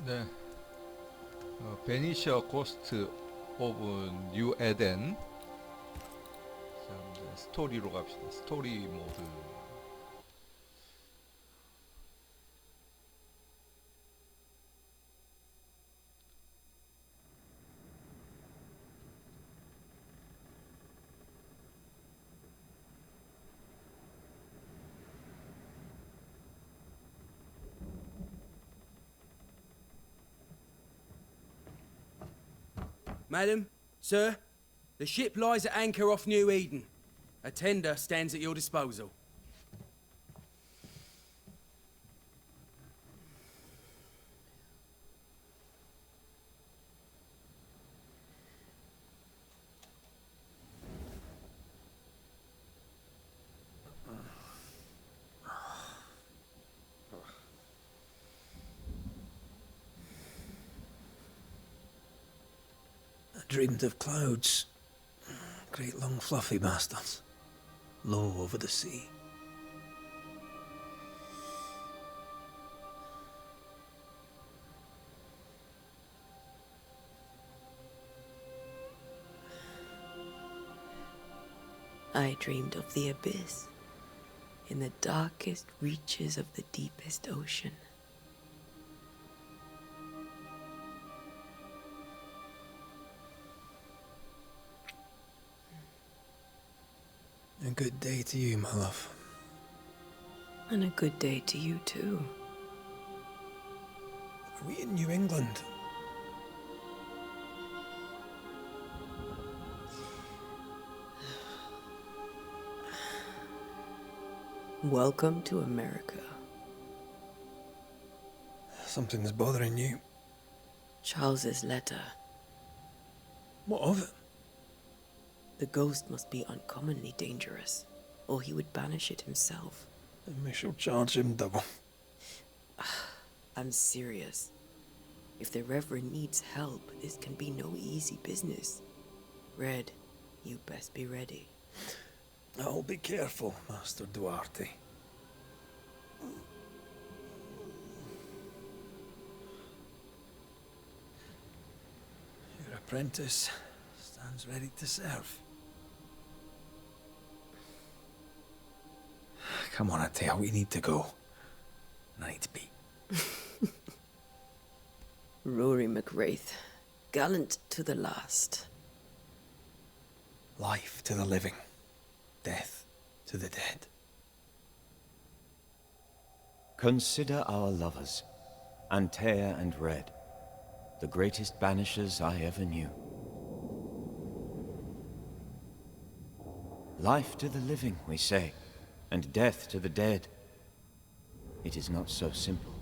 네, 배니셔 고스트 오브 뉴 에덴. 자, 이제 스토리로 갑시다. 스토리 모드. Madam, sir, the ship lies at anchor off New Eden. A tender stands at your disposal. I dreamed of clouds. Great long fluffy bastards. Low over the sea. I dreamed of the abyss, in the darkest reaches of the deepest ocean. A good day to you, my love. And a good day to you, too. Are we in New England? Welcome to America. Something's bothering you. Charles's letter. What of it? The ghost must be uncommonly dangerous, or he would banish it himself. Then we shall charge him double. I'm serious. If the Reverend needs help, this can be no easy business. Red, you best be ready. I'll be careful, Master Duarte. Your apprentice stands ready to serve. Come on, Atea, we need to go. I need to be. Rory McWraith, gallant to the last. Life to the living, death to the dead. Consider our lovers, Antea and Red, the greatest banishers I ever knew. Life to the living, we say, and death to the dead. It is not so simple.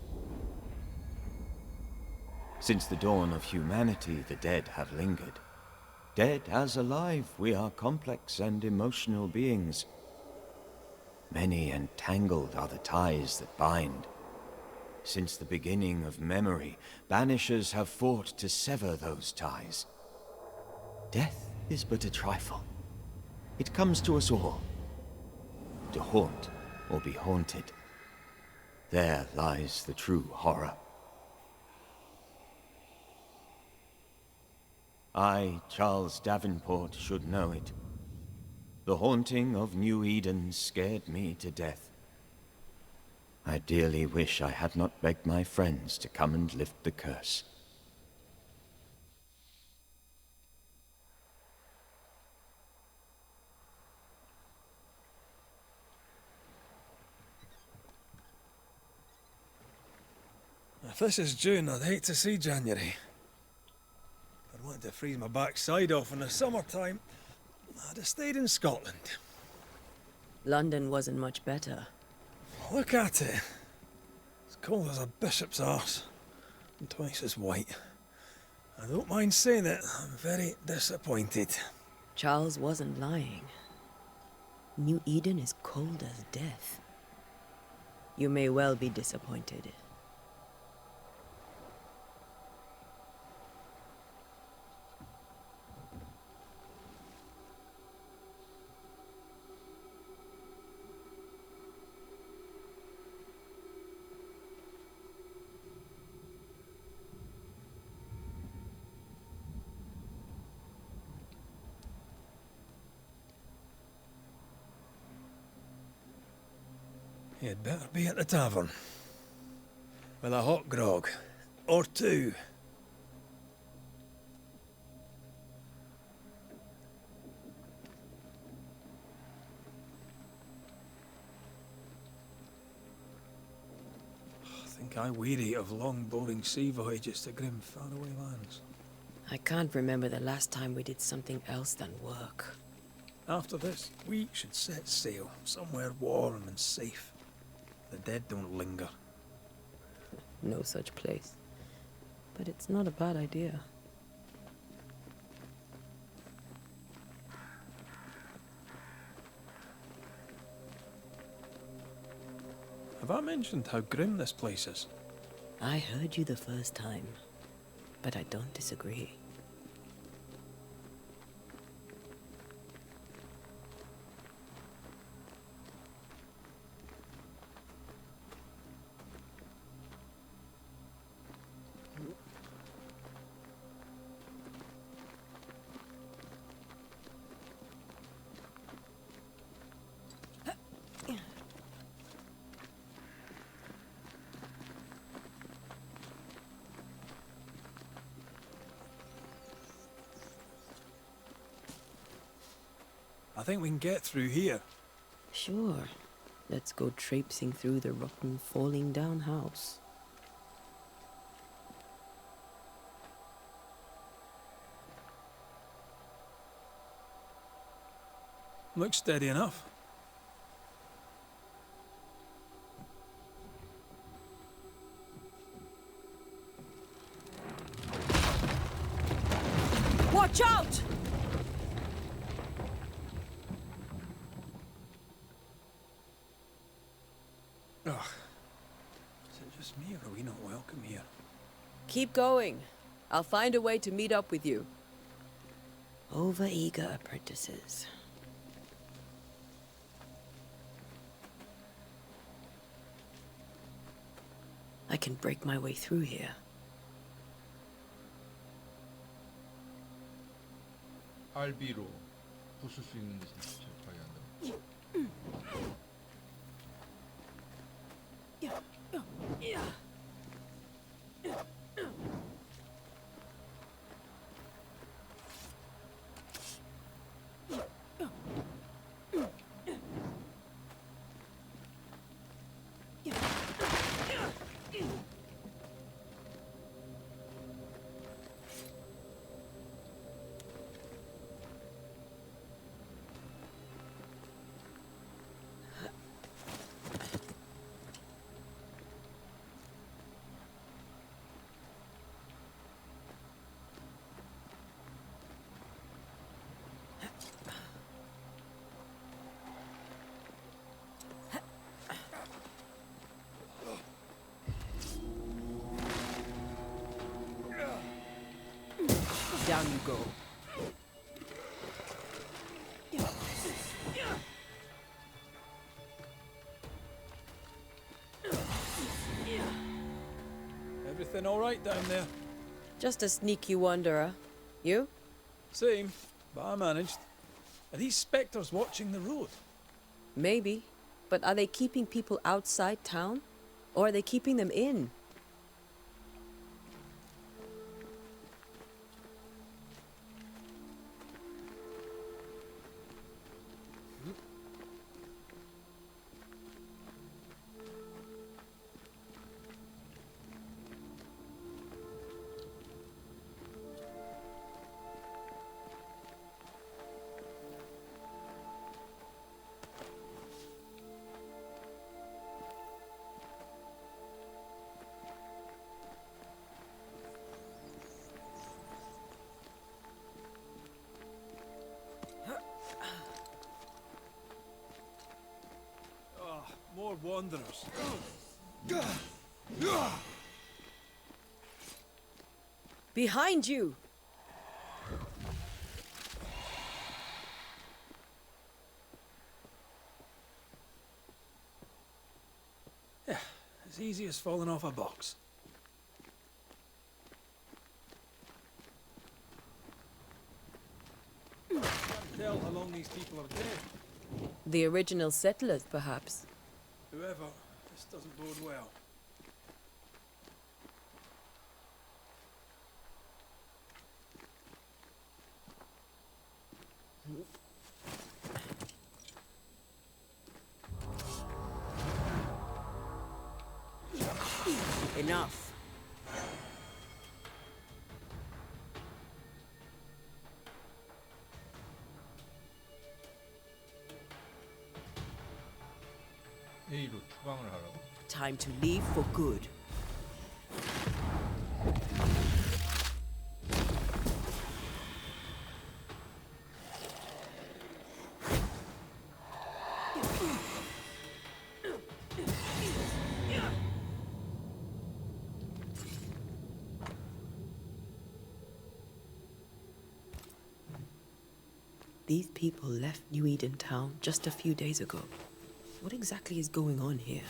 Since the dawn of humanity, the dead have lingered. Dead as alive, we are complex and emotional beings. Many and tangled are the ties that bind. Since the beginning of memory, banishers have fought to sever those ties. Death is but a trifle. It comes to us all. To haunt or be haunted. There lies the true horror. I, Charles Davenport, should know it. The haunting of New Eden scared me to death. I dearly wish I had not begged my friends to come and lift the curse. If this is June, I'd hate to see January. I'd want to freeze my backside off in the summertime. I'd have stayed in Scotland. London wasn't much better. Look at it. As cold as a bishop's arse. And twice as white. I don't mind saying it, I'm very disappointed. Charles wasn't lying. New Eden is cold as death. You may well be disappointed. You'd better be at the tavern. With a hot grog. Or two. I think I weary of long, boring sea voyages to grim, faraway lands. I can't remember the last time we did something else than work. After this, we should set sail somewhere warm and safe. The dead don't linger. No such place. But it's not a bad idea. Have I mentioned how grim this place is? I heard you the first time, but I don't disagree. I think we can get through here. Sure. Let's go traipsing through the rotten, falling down house. Looks steady enough. Watch out! Ugh. Is it just me, or are we not welcome here? Keep going. I'll find a way to meet up with you. Over-eager apprentices. I can break my way through here. RB로 부술 수 있는 곳을 발견한다. Down you go. Everything all right down there? Just a sneaky wanderer. You? Same, but I managed. Are these spectres watching the road? Maybe. But are they keeping people outside town? Or are they keeping them in? More wanderers. Behind you! Yeah, as easy as falling off a box. Can't tell how long these people are dead. The original settlers, perhaps. Whoever, this doesn't bode well. Enough. A로 추방을 하라고? Time to leave for good. These people left New Eden Town just a few days ago. What exactly is going on here?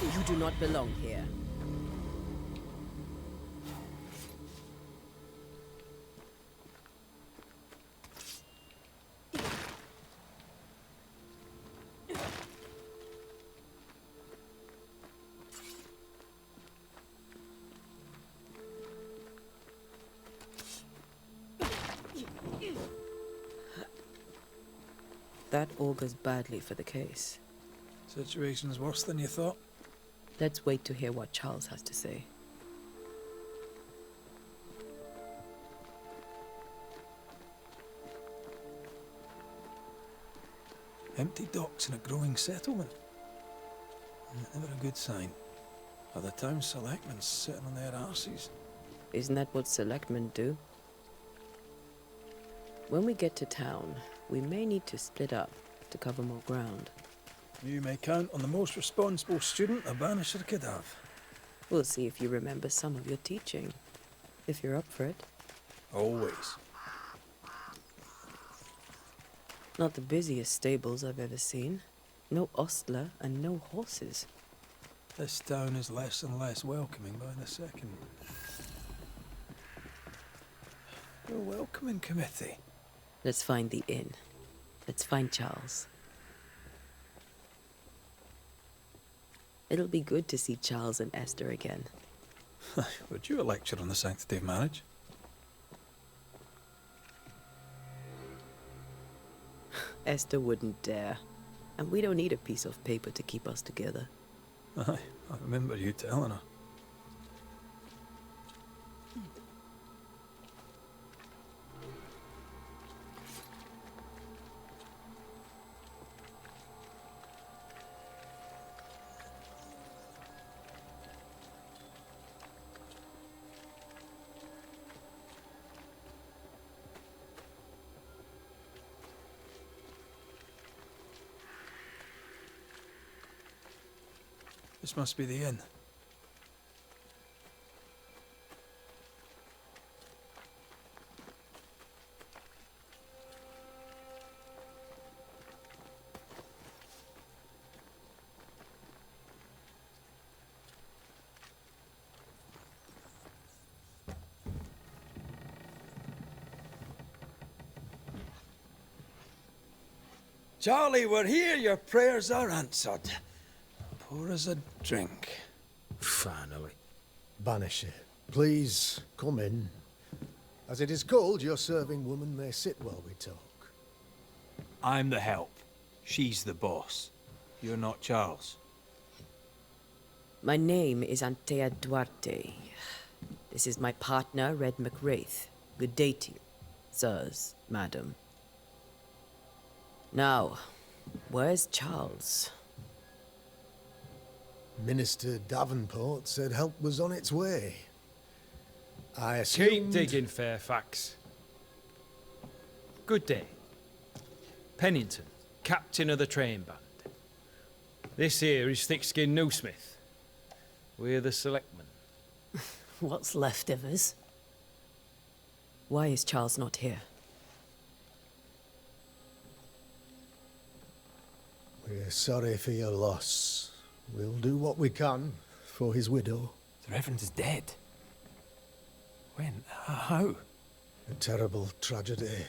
You do not belong here. That augurs badly for the case. Situation's worse than you thought. Let's wait to hear what Charles has to say. Empty docks in a growing settlement. Never a good sign. Are the town selectmen sitting on their arses? Isn't that what selectmen do? When we get to town, we may need to split up to cover more ground. You may count on the most responsible student a Banisher could have. We'll see if you remember some of your teaching, if you're up for it. Always. Not the busiest stables I've ever seen. No ostler and no horses. This town is less and less welcoming by the second. Your welcoming committee. Let's find the inn. Let's find Charles. It'll be good to see Charles and Esther again. Would you a lecture on the sanctity of marriage? Esther wouldn't dare. And we don't need a piece of paper to keep us together. Aye, I remember you telling her. This must be the inn. Charlie, we're here. Your prayers are answered. Pour us a drink. Finally. Banisher, please come in. As it is called, your serving woman may sit while we talk. I'm the help. She's the boss. You're not Charles. My name is Antea Duarte. This is my partner, Red McWraith. Good day to you, sirs, madam. Now, where's Charles? Minister Davenport said help was on its way. I Keep assumed... digging, Fairfax. Good day. Pennington, captain of the train band. This here is Thickskin Newsmith. We're the selectmen. What's left of us? Why is Charles not here? We're sorry for your loss. We'll do what we can for his widow. The Reverend is dead. When? How? A terrible tragedy.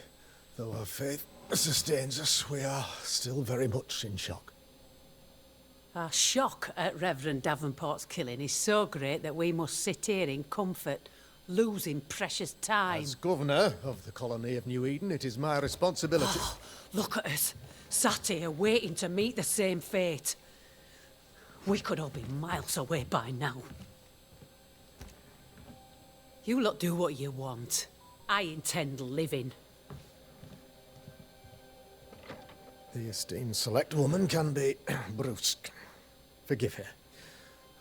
Though our faith sustains us, we are still very much in shock. Our shock at Reverend Davenport's killing is so great that we must sit here in comfort, losing precious time. As governor of the colony of New Eden, it is my responsibility... Look at us, sat here waiting to meet the same fate. We could all be miles away by now. You lot do what you want. I intend living. The esteemed select woman can be brusque. Forgive her.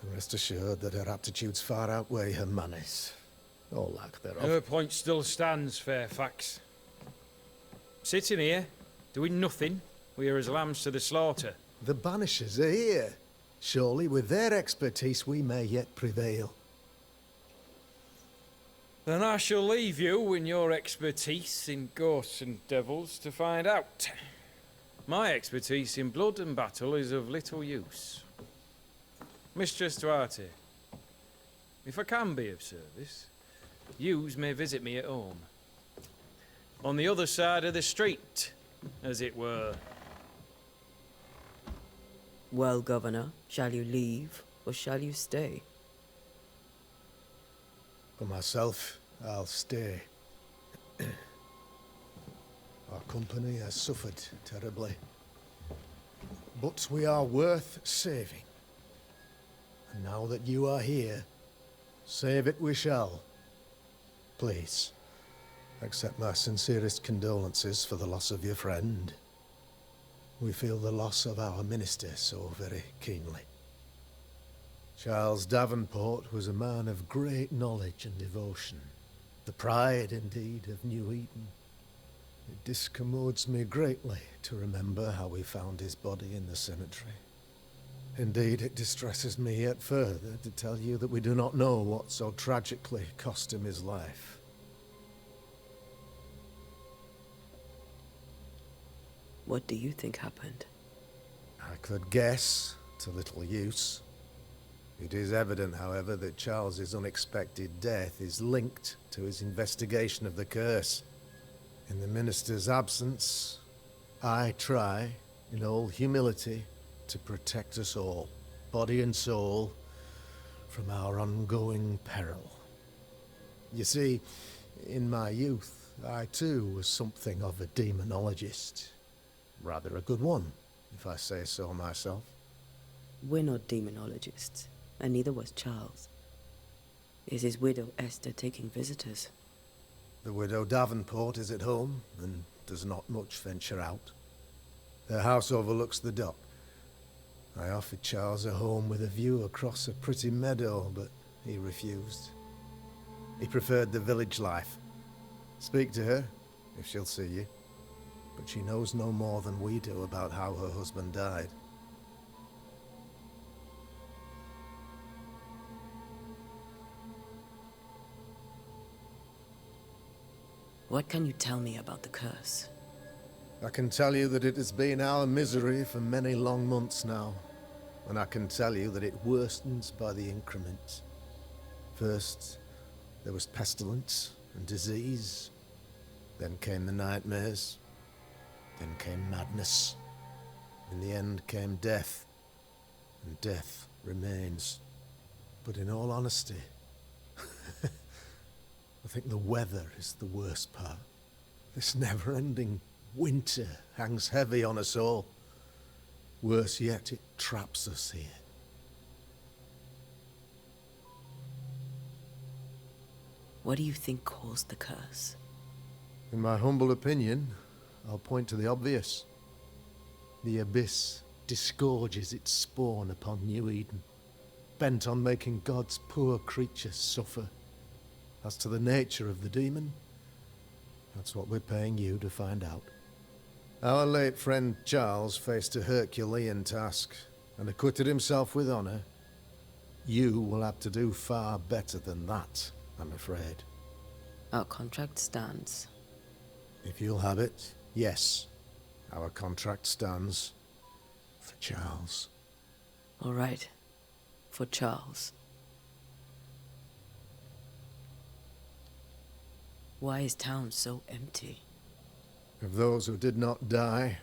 And rest assured that her aptitudes far outweigh her manners. Or lack thereof. Her point still stands, Fairfax. Sitting here, doing nothing, we are as lambs to the slaughter. The Banishers are here. Surely with their expertise we may yet prevail. Then I shall leave you in your expertise in ghosts and devils to find out. My expertise in blood and battle is of little use. Mistress Duarte, if I can be of service, yous may visit me at home. On the other side of the street, as it were. Well, Governor, shall you leave or shall you stay? For myself, I'll stay. Our company has suffered terribly. But we are worth saving. And now that you are here, save it we shall. Please, accept my sincerest condolences for the loss of your friend. We feel the loss of our minister so very keenly. Charles Davenport was a man of great knowledge and devotion. The pride, indeed, of New Eden. It discommodes me greatly to remember how we found his body in the cemetery. Indeed, it distresses me yet further to tell you that we do not know what so tragically cost him his life. What do you think happened? I could guess, to little use. It is evident, however, that Charles's unexpected death is linked to his investigation of the curse. In the minister's absence, I try, in all humility, to protect us all, body and soul, from our ongoing peril. You see, in my youth, I too was something of a demonologist. Rather a good one, if I say so myself. We're not demonologists, and neither was Charles. Is his widow Esther taking visitors? The widow Davenport is at home, and does not much venture out. Their house overlooks the dock. I offered Charles a home with a view across a pretty meadow, but he refused. He preferred the village life. Speak to her, if she'll see you. But she knows no more than we do about how her husband died. What can you tell me about the curse? I can tell you that it has been our misery for many long months now. And I can tell you that it worstens by the increment. First, there was pestilence and disease. Then came the nightmares. Then came madness. In the end came death. And death remains. But in all honesty, I think the weather is the worst part. This never-ending winter hangs heavy on us all. Worse yet, it traps us here. What do you think caused the curse? In my humble opinion, I'll point to the obvious. The abyss disgorges its spawn upon New Eden, bent on making God's poor creatures suffer. As to the nature of the demon, that's what we're paying you to find out. Our late friend Charles faced a Herculean task and acquitted himself with honor. You will have to do far better than that, I'm afraid. Our contract stands. If you'll have it, yes, our contract stands for Charles. All right. For Charles. Why is town so empty? Of those who did not die,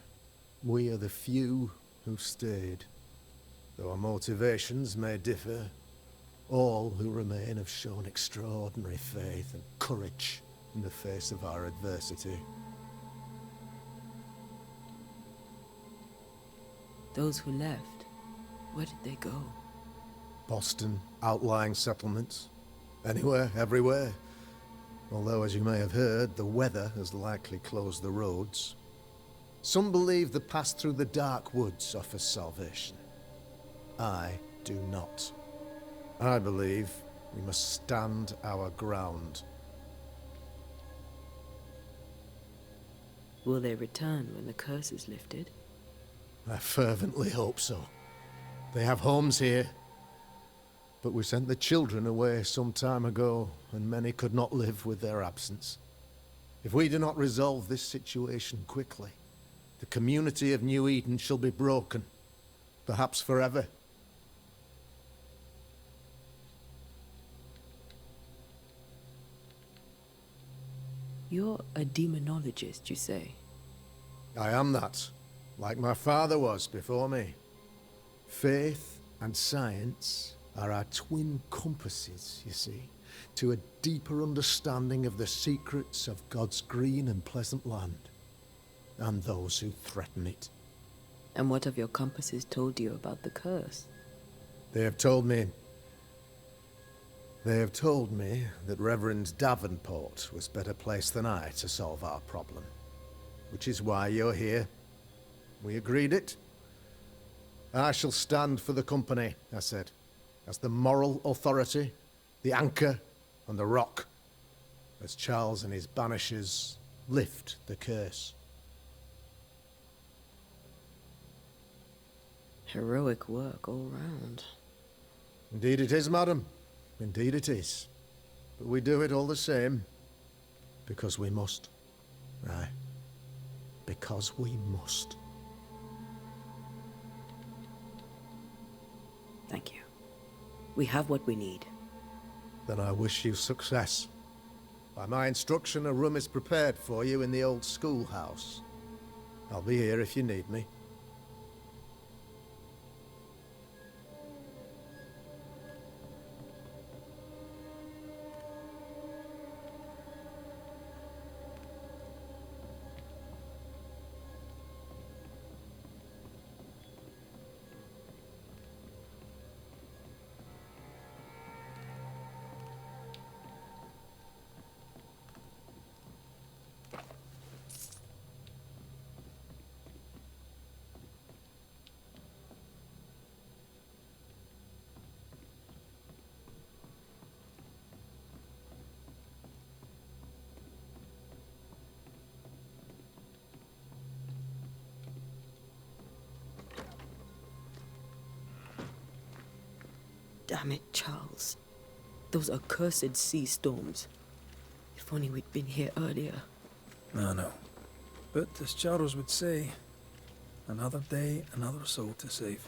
we are the few who stayed. Though our motivations may differ, all who remain have shown extraordinary faith and courage in the face of our adversity. Those who left, where did they go? Boston, outlying settlements. Anywhere, everywhere. Although, as you may have heard, the weather has likely closed the roads. Some believe the path through the dark woods offers salvation. I do not. I believe we must stand our ground. Will they return when the curse is lifted? I fervently hope so. They have homes here. But we sent the children away some time ago, and many could not live with their absence. If we do not resolve this situation quickly, the community of New Eden shall be broken, perhaps forever. You're a demonologist, you say? I am that, like my father was before me. Faith and science are our twin compasses, you see, to a deeper understanding of the secrets of God's green and pleasant land, and those who threaten it. And what have your compasses told you about the curse? They have told me that Reverend Davenport was better placed than I to solve our problem. Which is why you're here. We agreed it. I shall stand for the company, I said, as the moral authority, the anchor, and the rock, as Charles and his Banishers lift the curse. Heroic work all round. Indeed it is, madam. Indeed it is. But we do it all the same, because we must. Aye. Because we must. Thank you. We have what we need. Then I wish you success. By my instruction, a room is prepared for you in the old schoolhouse. I'll be here if you need me. Damn it, Charles. Those accursed sea storms. If only we'd been here earlier. I know. But as Charles would say, another day, another soul to save.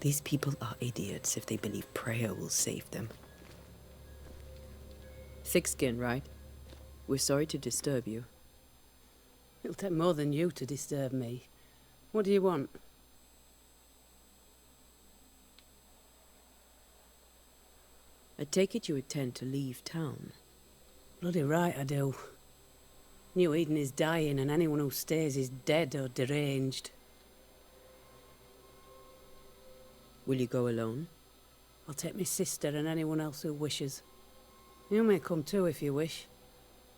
These people are idiots if they believe prayer will save them. Thick-skinned, right? We're sorry to disturb you. It'll take more than you to disturb me. What do you want? I take it you intend to leave town. Bloody right I do. New Eden is dying and anyone who stays is dead or deranged. Will you go alone? I'll take my sister and anyone else who wishes. You may come too if you wish.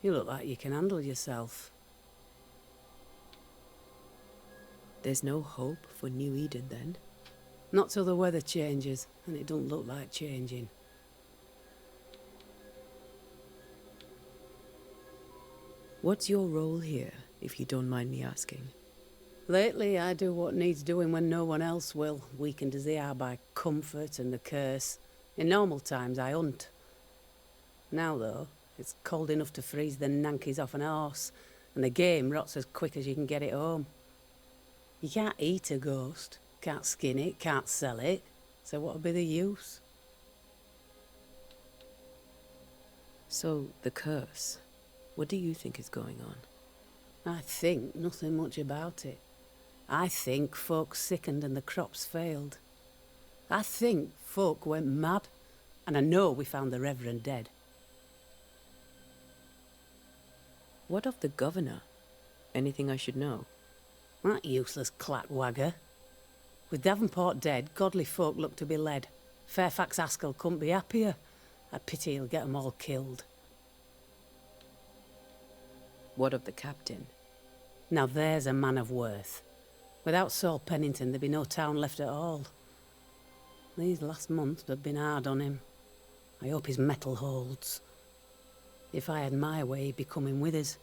You look like you can handle yourself. There's no hope for New Eden then? Not till the weather changes, and it don't look like changing. What's your role here, if you don't mind me asking? Lately, I do what needs doing when no one else will, weakened as they are by comfort and the curse. In normal times, I hunt. Now, though, it's cold enough to freeze the nankies off an horse, and the game rots as quick as you can get it home. You can't eat a ghost, can't skin it, can't sell it, so what'll be the use? So, the curse. What do you think is going on? I think nothing much about it. I think folk sickened and the crops failed. I think folk went mad, and I know we found the Reverend dead. What of the governor? Anything I should know? That useless clackwagger. With Davenport dead, godly folk look to be led. Fairfax Askell couldn't be happier. I pity he'll get 'em all killed. What of the captain? Now there's a man of worth. Without Saul Pennington, there'd be no town left at all. These last months have been hard on him. I hope his mettle holds. If I had my way, he'd be coming with us.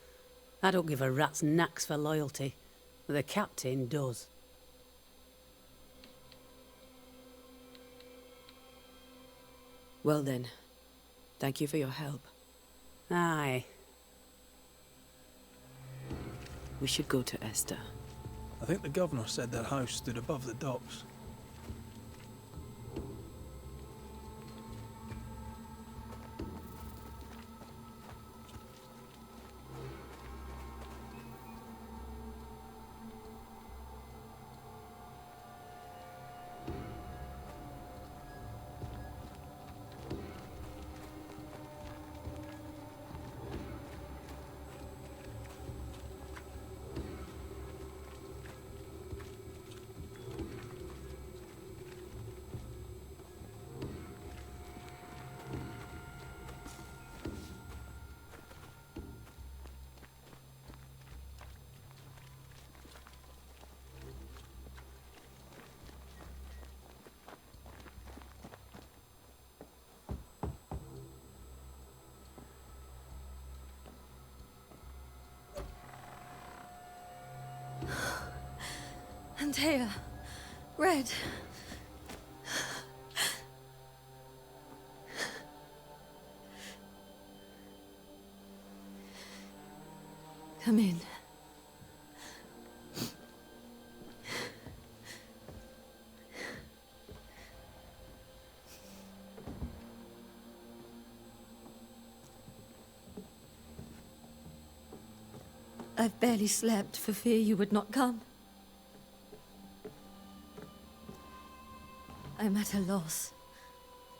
I don't give a rat's knacks for loyalty, but the captain does. Well then, thank you for your help. Aye. We should go to Esther. I think the governor said their house stood above the docks. Antea, Red. Come in. I've barely slept for fear you would not come. I'm at a loss.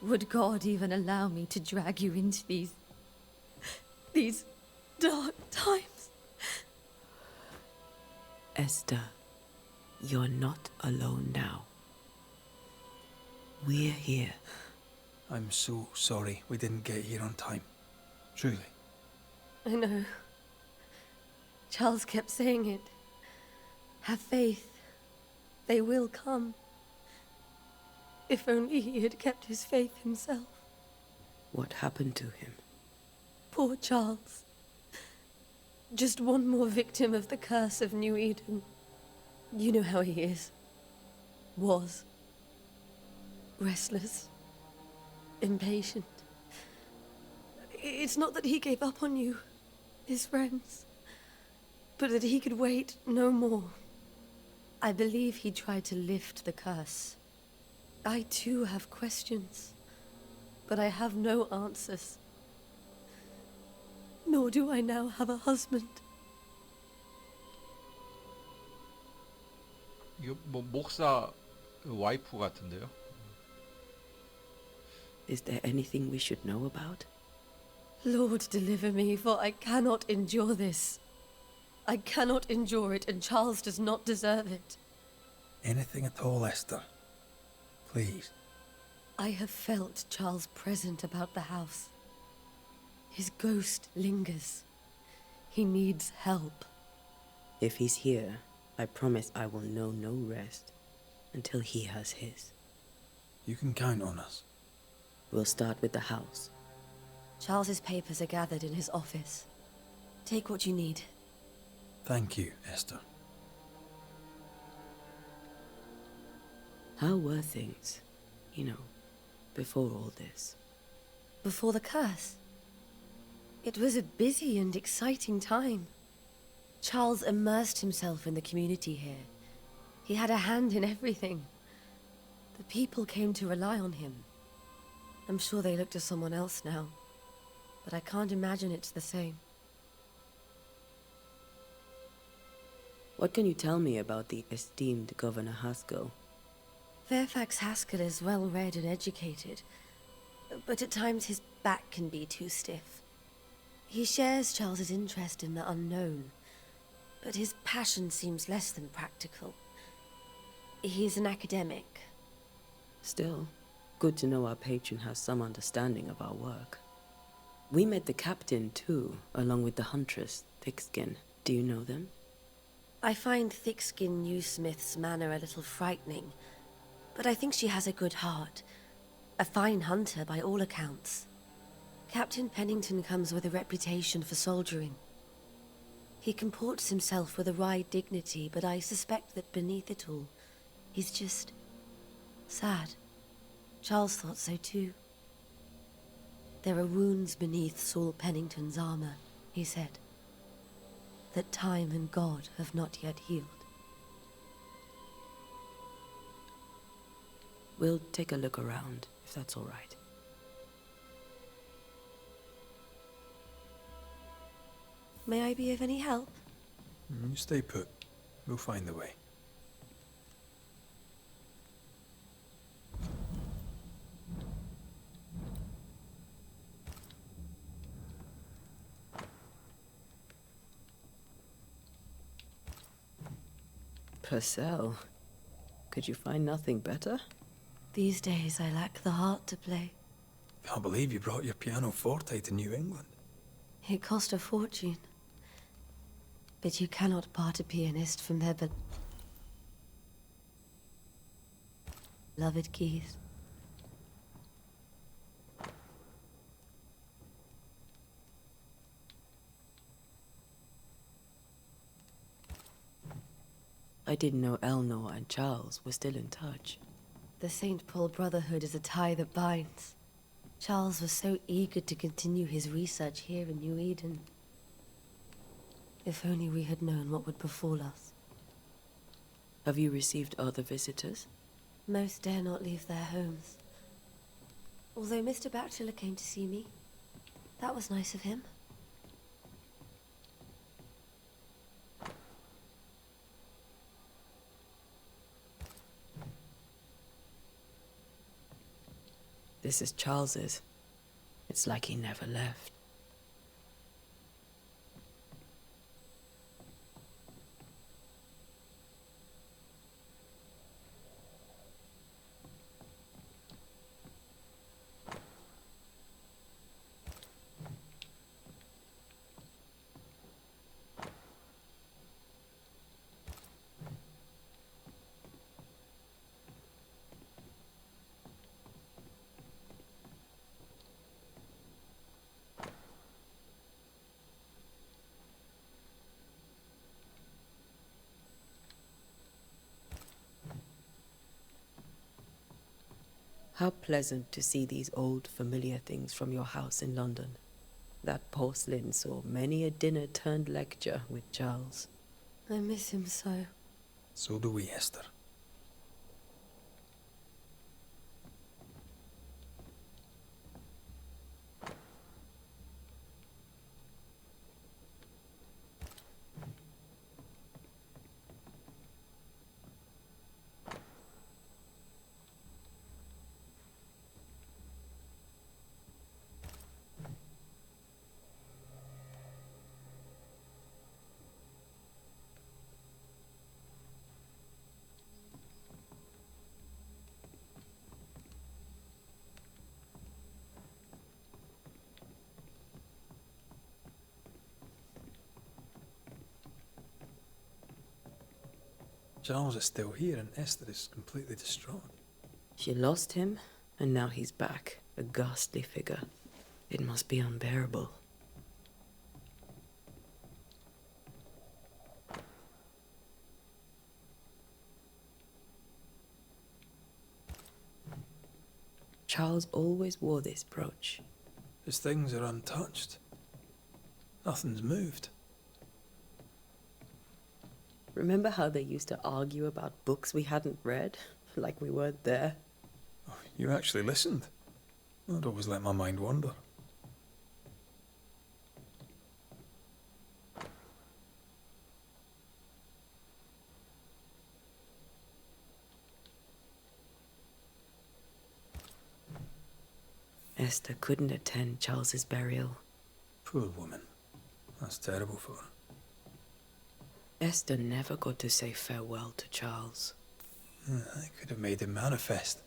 Would God even allow me to drag you into these dark times? Esther, you're not alone now. We're here. I'm so sorry we didn't get here on time. Truly. I know. Charles kept saying it. Have faith. They will come. If only he had kept his faith himself. What happened to him? Poor Charles. Just one more victim of the curse of New Eden. You know how he is. Was. Restless. Impatient. It's not that he gave up on you, his friends, but that he could wait no more. I believe he tried to lift the curse. I too have questions, but I have no answers. Nor do I now have a husband. 이거 뭐 목사 와이프 같은데요? Is there anything we should know about? Lord, deliver me, for I cannot endure this. I cannot endure it, and Charles does not deserve it. Anything at all, Esther. Please. I have felt Charles present about the house. His ghost lingers. He needs help. If he's here, I promise I will know no rest until he has his. You can count on us. We'll start with the house. Charles's papers are gathered in his office. Take what you need. Thank you, Esther. How were things, before all this? Before the curse. It was a busy and exciting time. Charles immersed himself in the community here. He had a hand in everything. The people came to rely on him. I'm sure they look to someone else now, but I can't imagine it's the same. What can you tell me about the esteemed Governor Haskell? Fairfax Haskell is well-read and educated, but at times his back can be too stiff. He shares Charles's interest in the unknown, but his passion seems less than practical. He's an academic. Still, good to know our patron has some understanding of our work. We met the captain, too, along with the huntress, Thickskin. Do you know them? I find Thickskin Newsmith's manner a little frightening, but I think she has a good heart. A fine hunter by all accounts. Captain Pennington comes with a reputation for soldiering. He comports himself with a wry dignity, but I suspect that beneath it all, he's just sad. Charles thought so too. There are wounds beneath Saul Pennington's armor, he said, that time and God have not yet healed. We'll take a look around, if that's all right. May I be of any help? You stay put. We'll find the way. Purcell, could you find nothing better? These days I lack the heart to play. Can't believe you brought your pianoforte to New England. It cost a fortune. But you cannot part a pianist from their beloved keys. I didn't know Eleanor and Charles were still in touch. The St. Paul Brotherhood is a tie that binds. Charles was so eager to continue his research here in New Eden. If only we had known what would befall us. Have you received other visitors? Most dare not leave their homes. Although Mr. Bachelor came to see me. That was nice of him. This is Charles's. It's like he never left. How pleasant to see these old familiar things from your house in London. That porcelain saw many a dinner turned lecture with Charles. I miss him so. So do we, Esther. Charles is still here and Esther is completely distraught. She lost him, and now he's back, a ghastly figure. It must be unbearable. Charles always wore this brooch. His things are untouched. Nothing's moved. Remember how they used to argue about books we hadn't read? Like we weren't there? Oh, you actually listened. I'd always let my mind wander. Esther couldn't attend Charles's burial. Poor woman. That's terrible for her. Esther never got to say farewell to Charles. I could have made him manifest.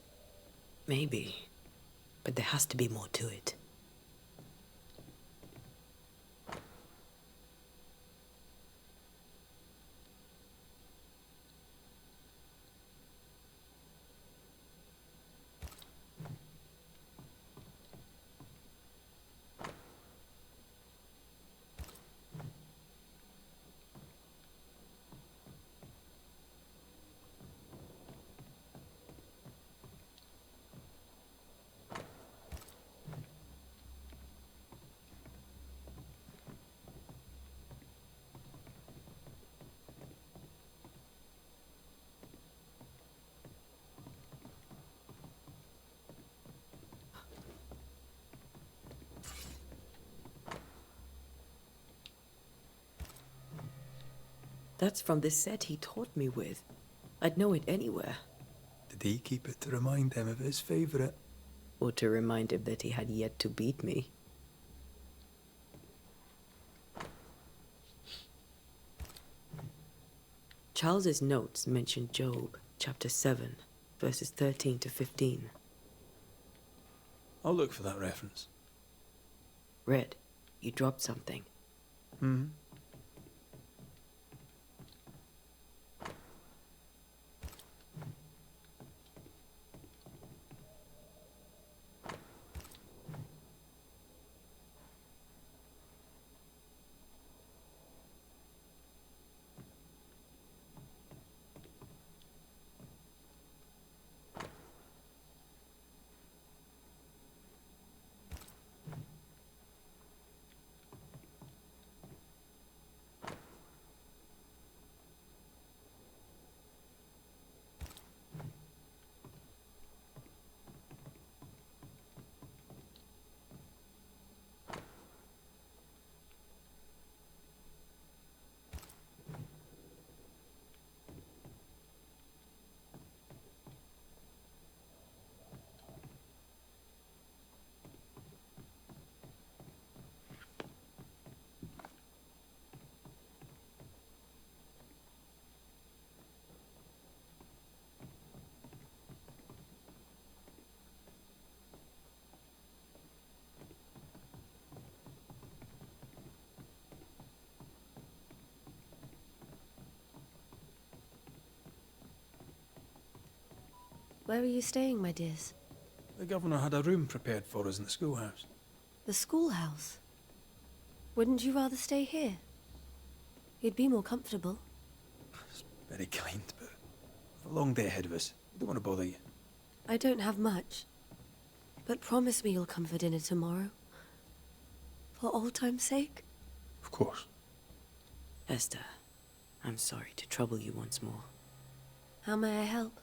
Maybe. But there has to be more to it. That's from the set he taught me with. I'd know it anywhere. Did he keep it to remind him of his favourite? Or to remind him that he had yet to beat me. Charles's notes mention Job, chapter 7, verses 13 to 15. I'll look for that reference. Red, you dropped something. Hmm? Where are you staying, my dears? The governor had a room prepared for us in the schoolhouse. The schoolhouse? Wouldn't you rather stay here? You'd be more comfortable. It's very kind, but we've a long day ahead of us. I don't want to bother you. I don't have much. But promise me you'll come for dinner tomorrow. For old time's sake. Of course. Esther, I'm sorry to trouble you once more. How may I help?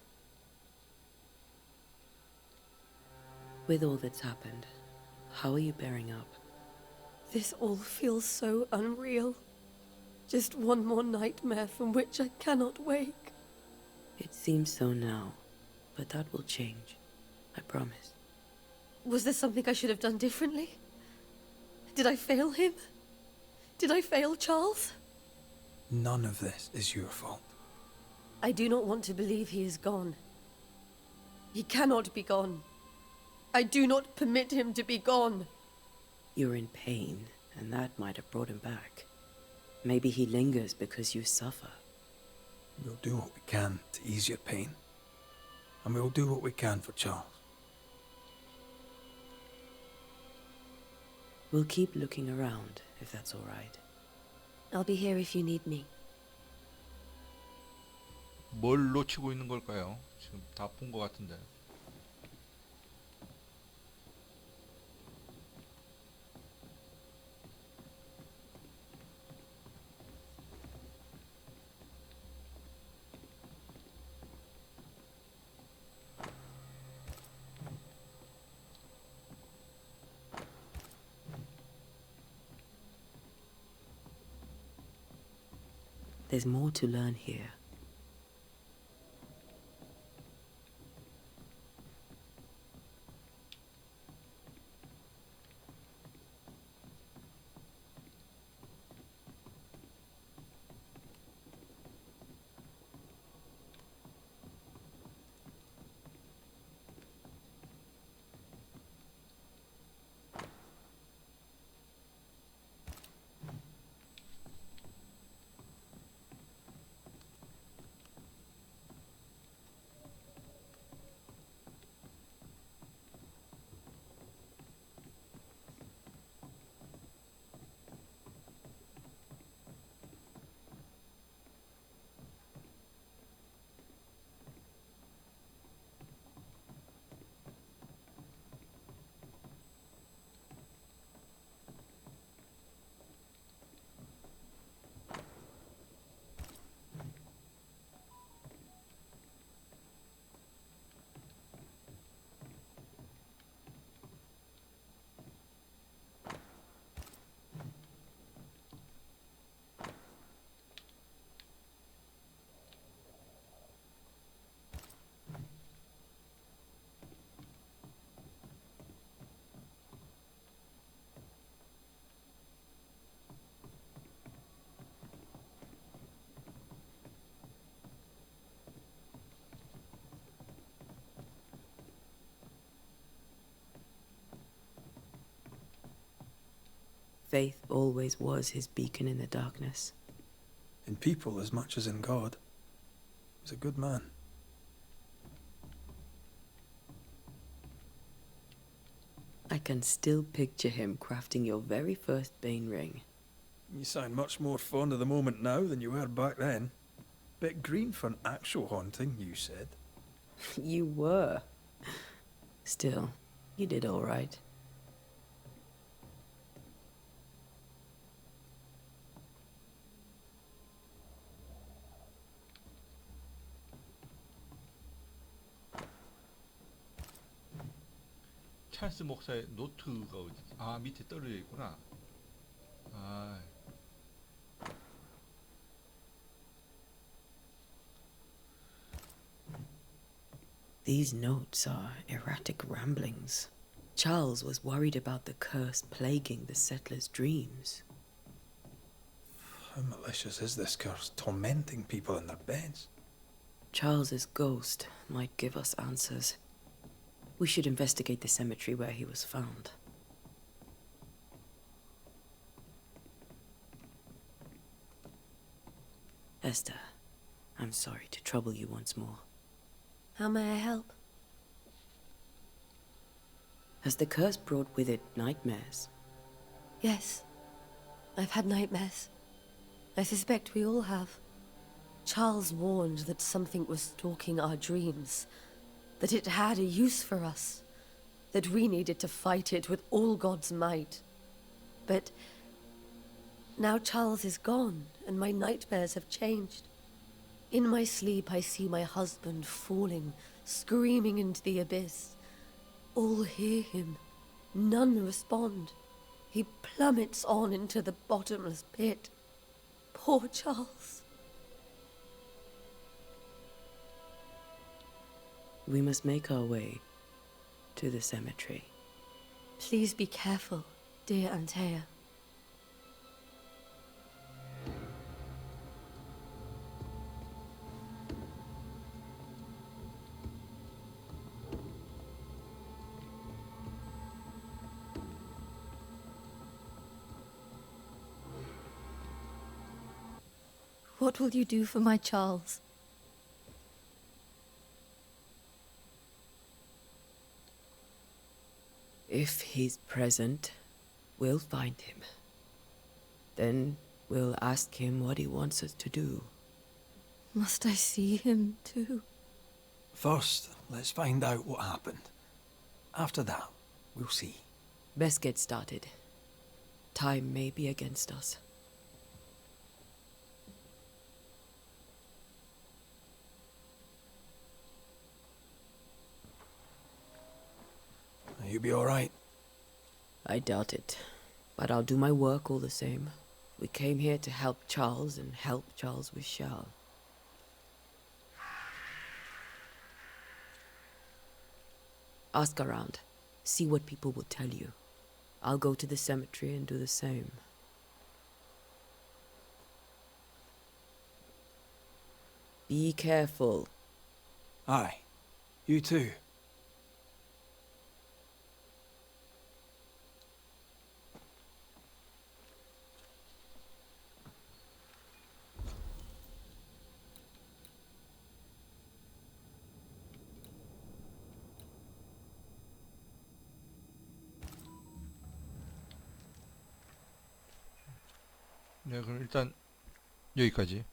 With all that's happened, how are you bearing up? This all feels so unreal. Just one more nightmare from which I cannot wake. It seems so now, but that will change. I promise. Was there something I should have done differently? Did I fail him? Did I fail Charles? None of this is your fault. I do not want to believe he is gone. He cannot be gone. I do not permit him to be gone. You're in pain, and that might have brought him back. Maybe he lingers because you suffer. We'll do what we can to ease your pain. and we'll do what we can for Charles. We'll keep looking around, if that's all right. I'll be here if you need me. 뭘 놓치고 있는 걸까요? 지금 다 본 것 같은데. There's more to learn here. Faith always was his beacon in the darkness. In people as much as in God. He was a good man. I can still picture him crafting your very first Bane ring. You sound much more fond of the moment now than you were back then. Bit green for an actual haunting, you said. You were. Still, you did all right. 찰스 목사의 노트가 어디? 아, 밑에 떨어져 있구나. 아. These notes are erratic ramblings. Charles was worried about the curse plaguing the settlers' dreams. How malicious is this curse, tormenting people in their beds? Charles's ghost might give us answers. We should investigate the cemetery where he was found. Esther, I'm sorry to trouble you once more. How may I help? Has the curse brought with it nightmares? Yes. I've had nightmares. I suspect we all have. Charles warned that something was stalking our dreams, that it had a use for us, that we needed to fight it with all God's might. But now Charles is gone, and my nightmares have changed. In my sleep, I see my husband falling, screaming into the abyss. All hear him. None respond. He plummets on into the bottomless pit. Poor Charles. We must make our way to the cemetery. Please be careful, dear Antea. What will you do for my Charles? If he's present, we'll find him. Then we'll ask him what he wants us to do. Must I see him too? First, let's find out what happened. After that, we'll see. Best get started. Time may be against us. You be all right? I doubt it. But I'll do my work all the same. We came here to help Charles, and help Charles we shall. Ask around. See what people will tell you. I'll go to the cemetery and do the same. Be careful. Aye. You too. 네, 그럼 일단 여기까지.